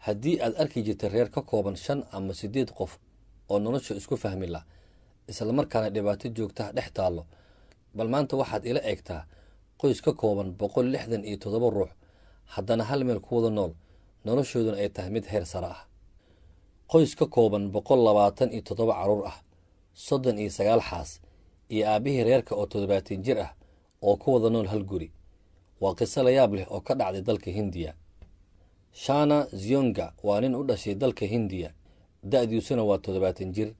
haddii aad arki jirtay reer ka kooban 5 ama 8 qof oo nolosha isku fahmi la isla markaana dhibaato joogta dhex taalo bal maanta waxaad ila eegtaa qoys ka kooban 167 ruux haddana hal meel ku wada nool noloshooduna ay tahay mid heer sare ah qoys ka kooban 127 caruur ah 39 xaas iyo aabihii reerka oo 70 jir ah oo ku wada nool hal guri waa qiso la yaab leh oo ka dhacday dalka Hindiya. Shana Zionga waa nin u dhashay dalka Hindiya da'diisuna waa 70 jir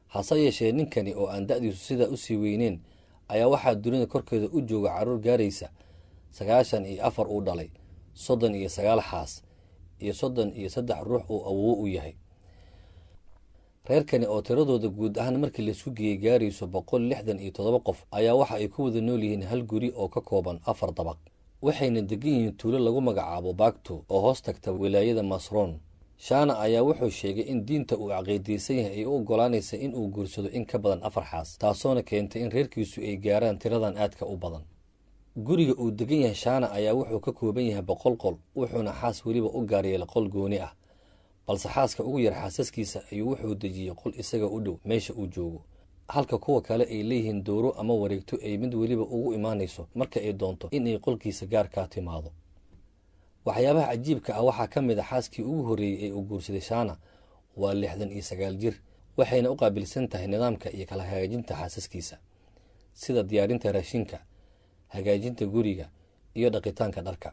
hase yeeshee ninkani oo aan da'diisu sida u sii weyneyn ayaa waxaa dunida korkeeda u jooga caruur gaaraysa 94 uu dhalay 39 xaas iyo 33 ruux uu awoow u yahay. reerkani oo tiradooda guud ahaan markii la isku geeyay gaarayso 167 qof ayaa waxa ay ku wada nool yihiin hal guri oo ka kooban 4 dabaq waxayna degan yihiin tuulo lagu magacaabo Baagto oo hoos tagta wilaayada Masroon. Shana ayaa wuxuu sheegay in diinta uu caqiideysan yahay ay u ogolaanaysa in uu guursado in ka badan 4 xaas taasoo keentay in reerkiisu ay gaaraan tiradan aadka u badan. guriga uu degan yahay Shana ayaa wuxuu ka kooban yahay 100 qol wuxuuna xaas waliba u gaariyay qol gooni ah balse xaaska ugu yar xaasaskiisa ayuu wuxuu dejiyay qol isaga u dhow meesha uu joogo halka kuwa kale ay leeyihiin dooro ama wareegto ay mid waliba ugu imaanayso marka ay doonto in ay qolkiisa gaar ka timaado. waxyaabaha cajiibka ah waxaa ka mid ah xaaskii ugu horeeyay ee uu guursaday Shana waa 69 jir waxayna u qaabilsan tahay nidaamka iyo kala hagaajinta xaasaskiisa sida diyaarinta raashinka hagaajinta guriga iyo dhaqitaanka dharka.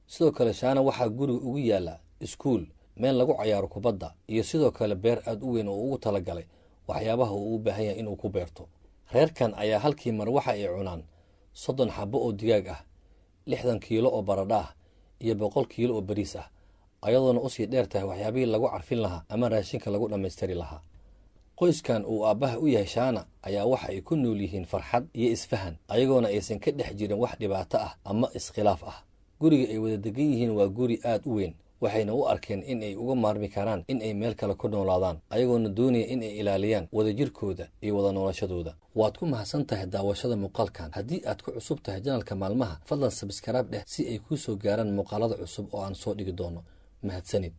sidoo kale Shana waxaa guriga ugu yaala iskuul meel lagu ciyaaro kubadda iyo sidoo kale beer aad u weyn oo ugu talagalay waxyaabaha uu u baahan yahay inuu ku beerto. reerkan ayaa halkii mar waxa ay cunaan 30 xabo oo digaag ah 60 kiilo oo baradho ah iyo 100 kiilo oo bariis ah ayadoona u sii dheer tahay waxyaabihii lagu carfin lahaa ama raashinka lagu dhammaystiri lahaa. qoyskan uu aabbaha u yahay Shana ayaa waxa ay ku nool yihiin farxad iyo isfahan ayagoona aysan ka dhex jirin wax dhibaato ah ama iskhilaaf ah. guriga ay wada degan yihiin waa guri aad u weyn waxayna u arkeen in ay uga maarmi karaan in ay meel kale ku noolaadaan ayagoona doonaya in ay ilaaliyaan wadajirkooda iyo wada noolashadooda. waad ku mahadsantahay daawashada muuqaalkan. haddii aad ku cusub tahay janalka maalmaha fadlan subscribe dheh si ay kuu soo gaaraan muuqaalada cusub oo aan soo dhigi doono. mahadsanid.